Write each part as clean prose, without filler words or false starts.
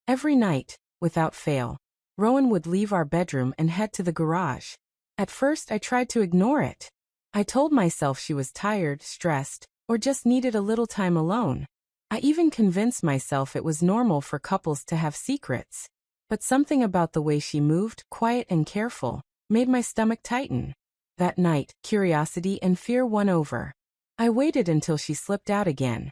Every night, without fail, Rowan would leave our bedroom and head to the garage. At first I tried to ignore it. I told myself she was tired, stressed, or just needed a little time alone. I even convinced myself it was normal for couples to have secrets. But something about the way she moved, quiet and careful, made my stomach tighten. That night, curiosity and fear won over. I waited until she slipped out again.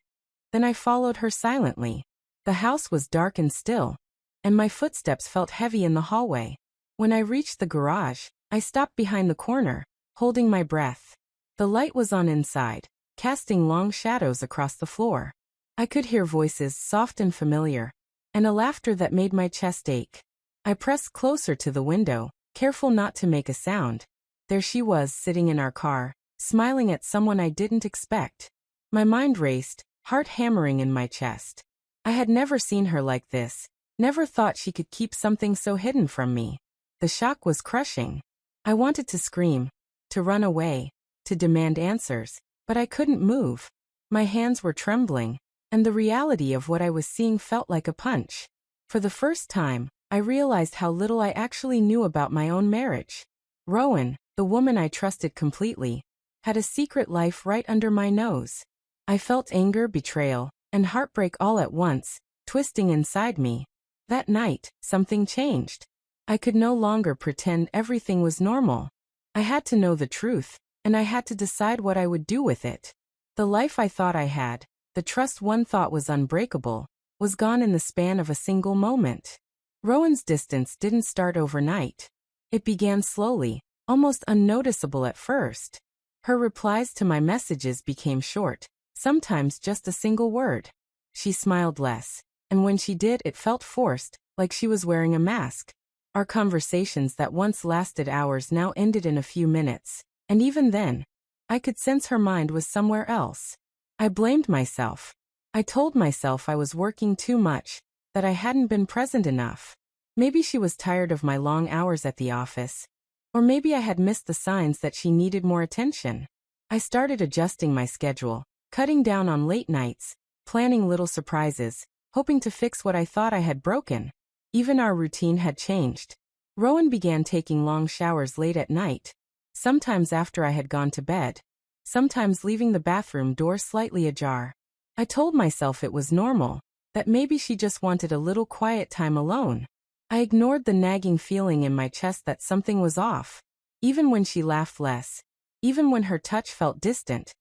Then I followed her silently. The house was dark and still, and my footsteps felt heavy in the hallway. When I reached the garage, I stopped behind the corner, holding my breath. The light was on inside, casting long shadows across the floor. I could hear voices, soft and familiar, and a laughter that made my chest ache. I pressed closer to the window, careful not to make a sound. There she was, sitting in our car, smiling at someone I didn't expect. My mind raced, heart hammering in my chest. I had never seen her like this, never thought she could keep something so hidden from me. The shock was crushing. I wanted to scream, to run away, to demand answers, but I couldn't move. My hands were trembling, and the reality of what I was seeing felt like a punch. For the first time, I realized how little I actually knew about my own marriage. Rowan, the woman I trusted completely, had a secret life right under my nose. I felt anger, betrayal, and heartbreak all at once, twisting inside me. That night, something changed. I could no longer pretend everything was normal. I had to know the truth, and I had to decide what I would do with it. The life I thought I had, the trust one thought was unbreakable, was gone in the span of a single moment. Rowan's distance didn't start overnight. It began slowly, almost unnoticeable at first. Her replies to my messages became short, sometimes just a single word. She smiled less, and when she did, it felt forced, like she was wearing a mask. Our conversations that once lasted hours now ended in a few minutes, and even then, I could sense her mind was somewhere else. I blamed myself. I told myself I was working too much, that I hadn't been present enough. Maybe she was tired of my long hours at the office. Or maybe I had missed the signs that she needed more attention. I started adjusting my schedule, cutting down on late nights, planning little surprises, hoping to fix what I thought I had broken. Even our routine had changed. Rowan began taking long showers late at night, sometimes after I had gone to bed, sometimes leaving the bathroom door slightly ajar. I told myself it was normal, that maybe she just wanted a little quiet time alone. I ignored the nagging feeling in my chest that something was off. Even when she laughed less, even when her touch felt distant,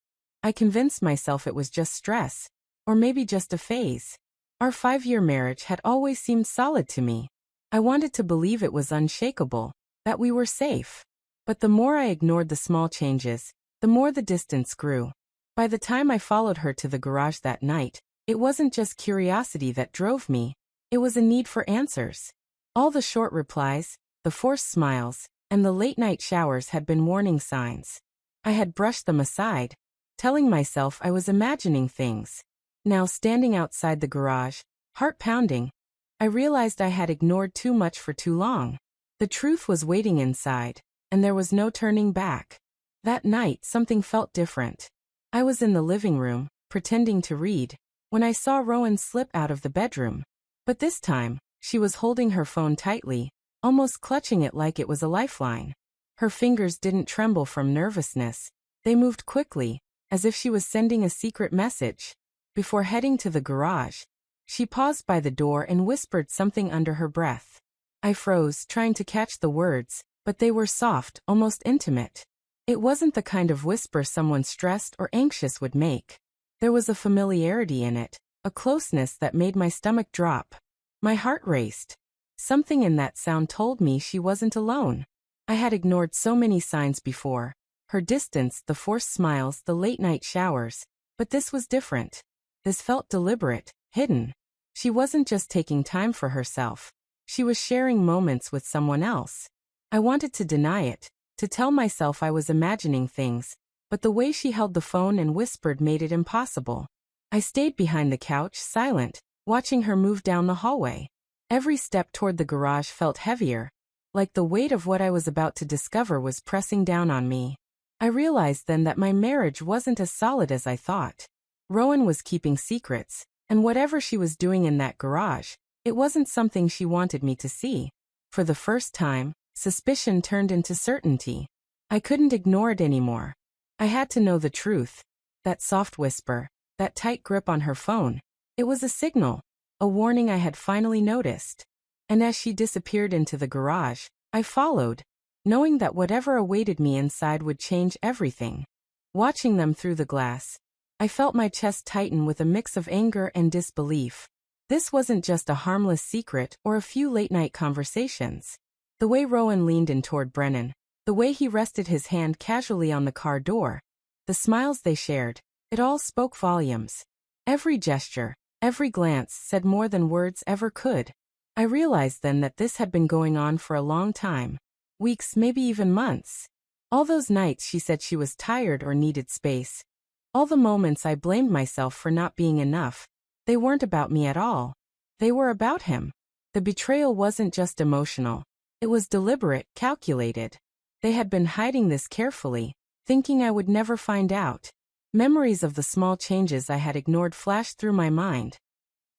I convinced myself it was just stress, or maybe just a phase. Our 5-year marriage had always seemed solid to me. I wanted to believe it was unshakable, that we were safe. But the more I ignored the small changes, the more the distance grew. By the time I followed her to the garage that night, it wasn't just curiosity that drove me, it was a need for answers. All the short replies, the forced smiles, and the late-night showers had been warning signs. I had brushed them aside, telling myself I was imagining things. Now, standing outside the garage, heart pounding, I realized I had ignored too much for too long. The truth was waiting inside, and there was no turning back. That night, something felt different. I was in the living room, pretending to read, when I saw Rowan slip out of the bedroom. But this time, she was holding her phone tightly, almost clutching it like it was a lifeline. Her fingers didn't tremble from nervousness. They moved quickly, as if she was sending a secret message. Before heading to the garage, she paused by the door and whispered something under her breath. I froze, trying to catch the words, but they were soft, almost intimate. It wasn't the kind of whisper someone stressed or anxious would make. There was a familiarity in it, a closeness that made my stomach drop. My heart raced. Something in that sound told me she wasn't alone. I had ignored so many signs before. Her distance, the forced smiles, the late-night showers. But this was different. This felt deliberate, hidden. She wasn't just taking time for herself. She was sharing moments with someone else. I wanted to deny it, to tell myself I was imagining things, but the way she held the phone and whispered made it impossible. I stayed behind the couch, silent, watching her move down the hallway. Every step toward the garage felt heavier, like the weight of what I was about to discover was pressing down on me. I realized then that my marriage wasn't as solid as I thought. Rowan was keeping secrets, and whatever she was doing in that garage, It wasn't something she wanted me to see. For the first time, suspicion turned into certainty. I couldn't ignore it anymore. I had to know the truth. That soft whisper, that tight grip on her phone. It was a signal, a warning I had finally noticed. And as she disappeared into the garage, I followed, knowing that whatever awaited me inside would change everything. Watching them through the glass, I felt my chest tighten with a mix of anger and disbelief. This wasn't just a harmless secret or a few late-night conversations. The way Rowan leaned in toward Brennan, the way he rested his hand casually on the car door, the smiles they shared, it all spoke volumes. Every gesture, every glance said more than words ever could. I realized then that this had been going on for a long time. Weeks, maybe even months. All those nights she said she was tired or needed space. All the moments I blamed myself for not being enough. They weren't about me at all. They were about him. The betrayal wasn't just emotional. It was deliberate, calculated. They had been hiding this carefully, thinking I would never find out. Memories of the small changes I had ignored flashed through my mind.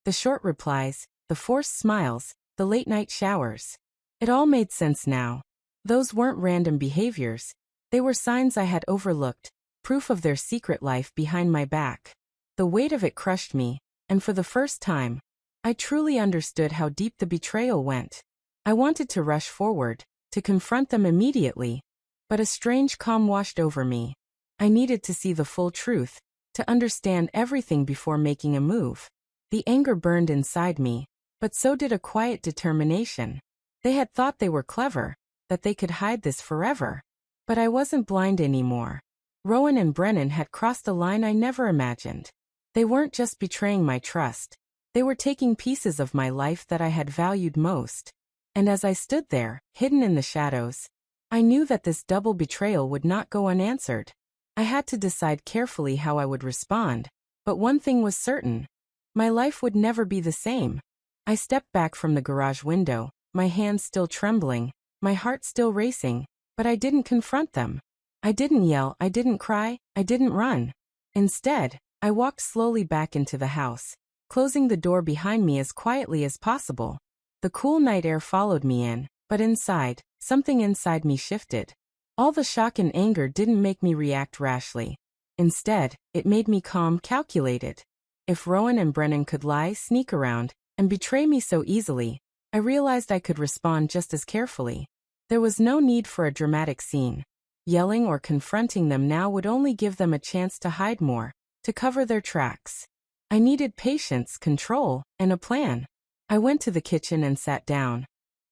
The short replies, the forced smiles, the late-night showers. It all made sense now. Those weren't random behaviors. They were signs I had overlooked, proof of their secret life behind my back. The weight of it crushed me, and for the first time, I truly understood how deep the betrayal went. I wanted to rush forward, to confront them immediately, but a strange calm washed over me. I needed to see the full truth, to understand everything before making a move. The anger burned inside me, but so did a quiet determination. They had thought they were clever, that they could hide this forever. But I wasn't blind anymore. Rowan and Brennan had crossed a line I never imagined. They weren't just betraying my trust. They were taking pieces of my life that I had valued most. And as I stood there, hidden in the shadows, I knew that this double betrayal would not go unanswered. I had to decide carefully how I would respond, but one thing was certain. My life would never be the same. I stepped back from the garage window, my hands still trembling, my heart still racing, but I didn't confront them. I didn't yell, I didn't cry, I didn't run. Instead, I walked slowly back into the house, closing the door behind me as quietly as possible. The cool night air followed me in, but inside, something inside me shifted. All the shock and anger didn't make me react rashly. Instead, it made me calm, calculated. If Rowan and Brennan could lie, sneak around, and betray me so easily, I realized I could respond just as carefully. There was no need for a dramatic scene. Yelling or confronting them now would only give them a chance to hide more, to cover their tracks. I needed patience, control, and a plan. I went to the kitchen and sat down,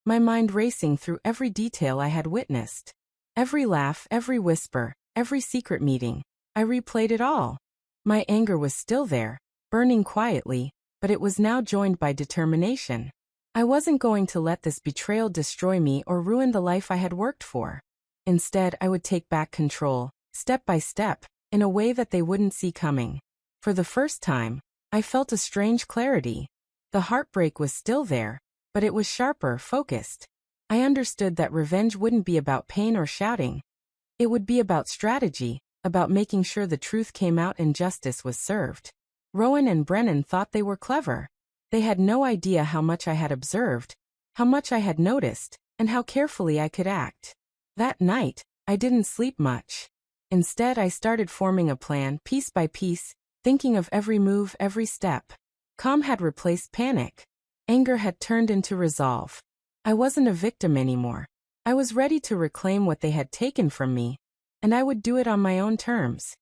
my mind racing through every detail I had witnessed. Every laugh, every whisper, every secret meeting. I replayed it all. My anger was still there, burning quietly, but it was now joined by determination. I wasn't going to let this betrayal destroy me or ruin the life I had worked for. Instead, I would take back control, step by step, in a way that they wouldn't see coming. For the first time, I felt a strange clarity. The heartbreak was still there, but it was sharper, focused. I understood that revenge wouldn't be about pain or shouting. It would be about strategy, about making sure the truth came out and justice was served. Rowan and Brennan thought they were clever. They had no idea how much I had observed, how much I had noticed, and how carefully I could act. That night, I didn't sleep much. Instead, I started forming a plan, piece by piece, thinking of every move, every step. Calm had replaced panic. Anger had turned into resolve. I wasn't a victim anymore. I was ready to reclaim what they had taken from me, and I would do it on my own terms.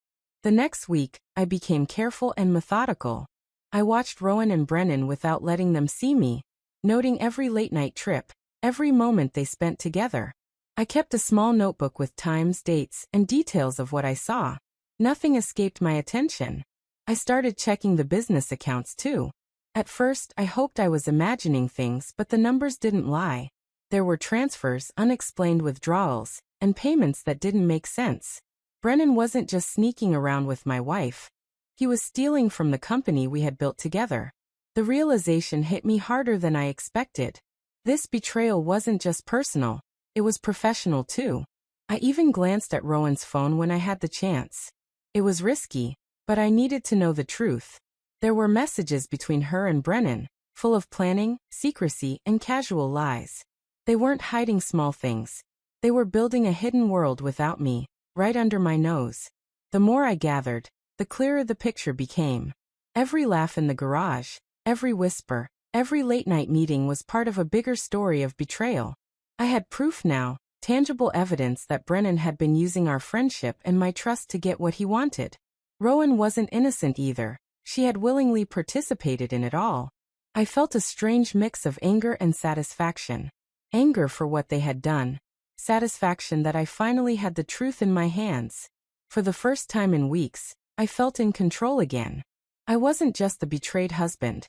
The next week, I became careful and methodical. I watched Rowan and Brennan without letting them see me, noting every late-night trip, every moment they spent together. I kept a small notebook with times, dates, and details of what I saw. Nothing escaped my attention. I started checking the business accounts too. At first, I hoped I was imagining things, but the numbers didn't lie. There were transfers, unexplained withdrawals, and payments that didn't make sense. Brennan wasn't just sneaking around with my wife. He was stealing from the company we had built together. The realization hit me harder than I expected. This betrayal wasn't just personal, it was professional too. I even glanced at Rowan's phone when I had the chance. It was risky, but I needed to know the truth. There were messages between her and Brennan, full of planning, secrecy, and casual lies. They weren't hiding small things. They were building a hidden world without me, right under my nose. The more I gathered, the clearer the picture became. Every laugh in the garage, every whisper, every late-night meeting was part of a bigger story of betrayal. I had proof now, tangible evidence that Brennan had been using our friendship and my trust to get what he wanted. Rowan wasn't innocent either. She had willingly participated in it all. I felt a strange mix of anger and satisfaction. Anger for what they had done. Satisfaction that I finally had the truth in my hands. For the first time in weeks, I felt in control again. I wasn't just the betrayed husband.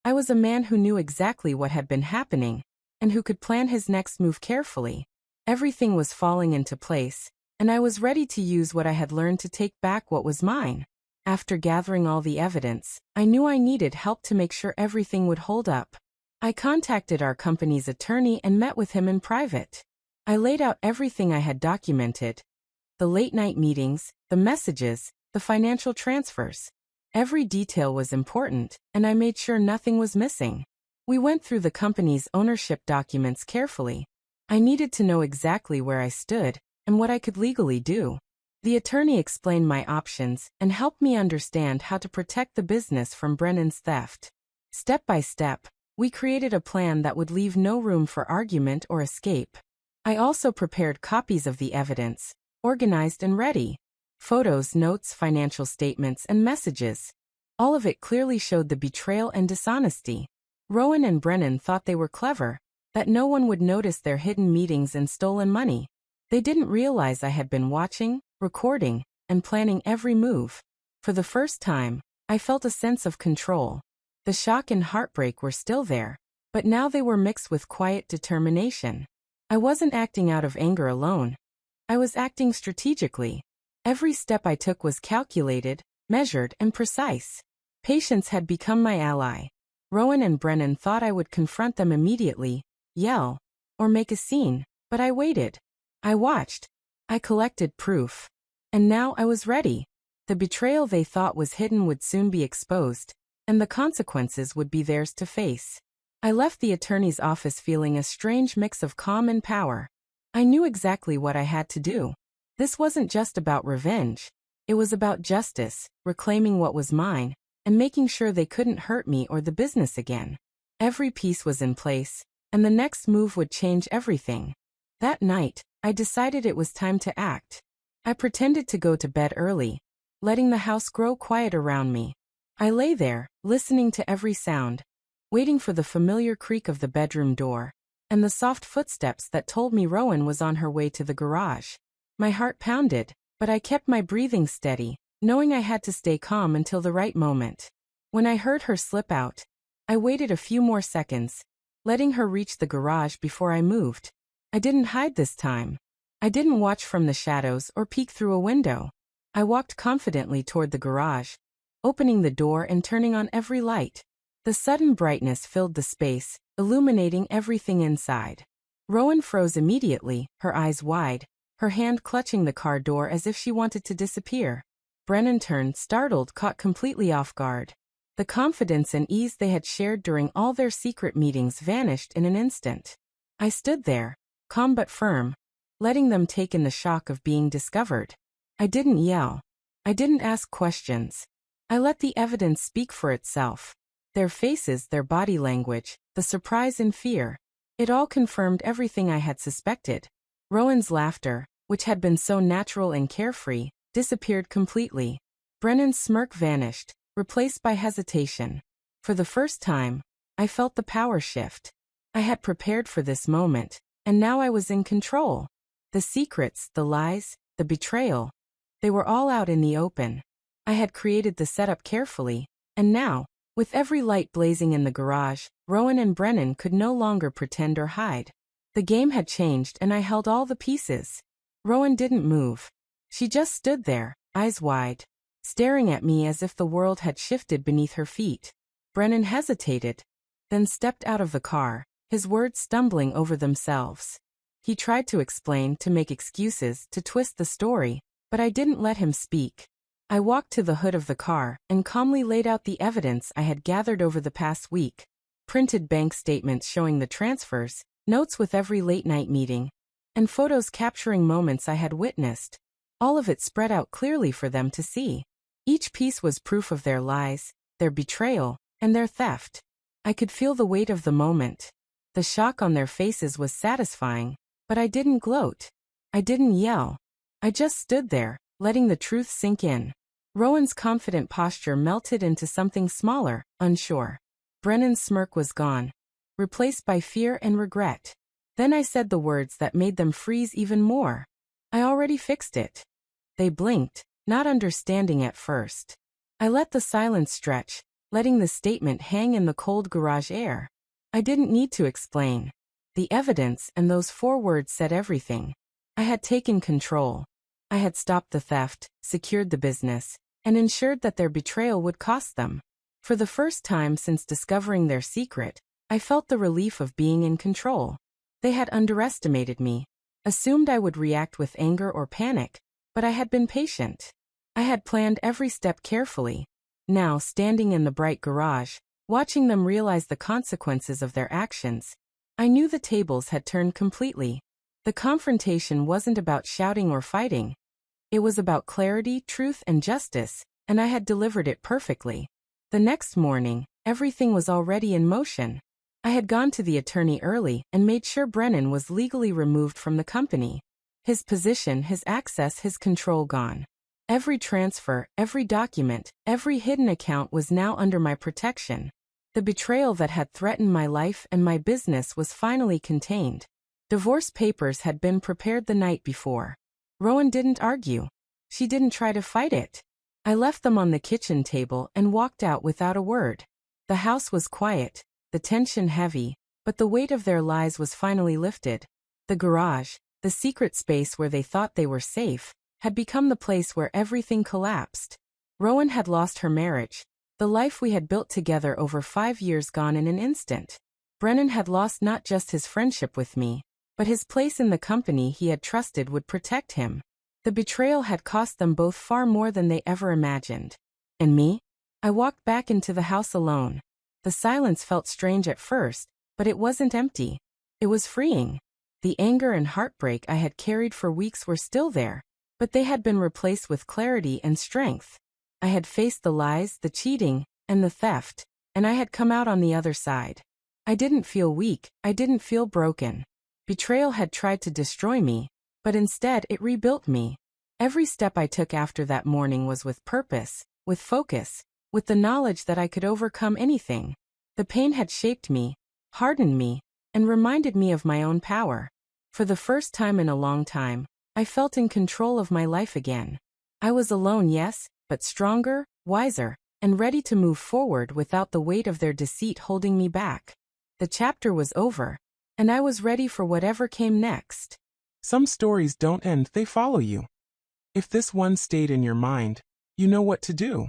I was a man who knew exactly what had been happening, and who could plan his next move carefully. Everything was falling into place, and I was ready to use what I had learned to take back what was mine. After gathering all the evidence, I knew I needed help to make sure everything would hold up. I contacted our company's attorney and met with him in private. I laid out everything I had documented. The late-night meetings, the messages, the financial transfers. Every detail was important, and I made sure nothing was missing. We went through the company's ownership documents carefully. I needed to know exactly where I stood and what I could legally do. The attorney explained my options and helped me understand how to protect the business from Brennan's theft. Step by step, we created a plan that would leave no room for argument or escape. I also prepared copies of the evidence, organized and ready. Photos, notes, financial statements, and messages. All of it clearly showed the betrayal and dishonesty. Rowan and Brennan thought they were clever, that no one would notice their hidden meetings and stolen money. They didn't realize I had been watching, recording, and planning every move. For the first time, I felt a sense of control. The shock and heartbreak were still there, but now they were mixed with quiet determination. I wasn't acting out of anger alone. I was acting strategically. Every step I took was calculated, measured, and precise. Patience had become my ally. Rowan and Brennan thought I would confront them immediately, yell, or make a scene, but I waited. I watched. I collected proof. And now I was ready. The betrayal they thought was hidden would soon be exposed, and the consequences would be theirs to face. I left the attorney's office feeling a strange mix of calm and power. I knew exactly what I had to do. This wasn't just about revenge. It was about justice, reclaiming what was mine, and making sure they couldn't hurt me or the business again. Every piece was in place, and the next move would change everything. That night, I decided it was time to act. I pretended to go to bed early, letting the house grow quiet around me. I lay there, listening to every sound, waiting for the familiar creak of the bedroom door, and the soft footsteps that told me Rowan was on her way to the garage. My heart pounded, but I kept my breathing steady, knowing I had to stay calm until the right moment. When I heard her slip out, I waited a few more seconds, letting her reach the garage before I moved. I didn't hide this time. I didn't watch from the shadows or peek through a window. I walked confidently toward the garage, opening the door and turning on every light. The sudden brightness filled the space, illuminating everything inside. Rowan froze immediately, her eyes wide, her hand clutching the car door as if she wanted to disappear. Brennan turned, startled, caught completely off guard. The confidence and ease they had shared during all their secret meetings vanished in an instant. I stood there, calm but firm, letting them take in the shock of being discovered. I didn't yell. I didn't ask questions. I let the evidence speak for itself. Their faces, their body language, the surprise and fear. It all confirmed everything I had suspected. Rowan's laughter, which had been so natural and carefree, disappeared completely. Brennan's smirk vanished, replaced by hesitation. For the first time, I felt the power shift. I had prepared for this moment, and now I was in control. The secrets, the lies, the betrayal, they were all out in the open. I had created the setup carefully, and now, with every light blazing in the garage, Rowan and Brennan could no longer pretend or hide. The game had changed and I held all the pieces. Rowan didn't move. She just stood there, eyes wide, staring at me as if the world had shifted beneath her feet. Brennan hesitated, then stepped out of the car, his words stumbling over themselves. He tried to explain, to make excuses, to twist the story, but I didn't let him speak. I walked to the hood of the car and calmly laid out the evidence I had gathered over the past week. printed bank statements showing the transfers, notes with every late-night meeting, and photos capturing moments I had witnessed. All of it spread out clearly for them to see. Each piece was proof of their lies, their betrayal, and their theft. I could feel the weight of the moment. The shock on their faces was satisfying, but I didn't gloat. I didn't yell. I just stood there, letting the truth sink in. Rowan's confident posture melted into something smaller, unsure. Brennan's smirk was gone, replaced by fear and regret. Then I said the words that made them freeze even more. I already fixed it. They blinked, not understanding at first. I let the silence stretch, letting the statement hang in the cold garage air. I didn't need to explain. The evidence and those 4 words said everything. I had taken control. I had stopped the theft, secured the business, and ensured that their betrayal would cost them. For the first time since discovering their secret, I felt the relief of being in control. They had underestimated me, assumed I would react with anger or panic, but I had been patient. I had planned every step carefully. Now, standing in the bright garage, watching them realize the consequences of their actions, I knew the tables had turned completely. The confrontation wasn't about shouting or fighting. It was about clarity, truth, and justice, and I had delivered it perfectly. The next morning, everything was already in motion. I had gone to the attorney early and made sure Brennan was legally removed from the company. His position, his access, his control gone. Every transfer, every document, every hidden account was now under my protection. The betrayal that had threatened my life and my business was finally contained. Divorce papers had been prepared the night before. Rowan didn't argue. She didn't try to fight it. I left them on the kitchen table and walked out without a word. The house was quiet, the tension heavy, but the weight of their lies was finally lifted. The garage, the secret space where they thought they were safe, had become the place where everything collapsed. Rowan had lost her marriage, the life we had built together over 5 years gone in an instant. Brennan had lost not just his friendship with me, but his place in the company he had trusted would protect him. The betrayal had cost them both far more than they ever imagined. And me? I walked back into the house alone. The silence felt strange at first, but it wasn't empty. It was freeing. The anger and heartbreak I had carried for weeks were still there, but they had been replaced with clarity and strength. I had faced the lies, the cheating, and the theft, and I had come out on the other side. I didn't feel weak, I didn't feel broken. Betrayal had tried to destroy me, but instead it rebuilt me. Every step I took after that morning was with purpose, with focus, with the knowledge that I could overcome anything. The pain had shaped me, hardened me, and reminded me of my own power. For the first time in a long time, I felt in control of my life again. I was alone, yes, but stronger, wiser, and ready to move forward without the weight of their deceit holding me back. The chapter was over, and I was ready for whatever came next. Some stories don't end, they follow you. If this one stayed in your mind, you know what to do.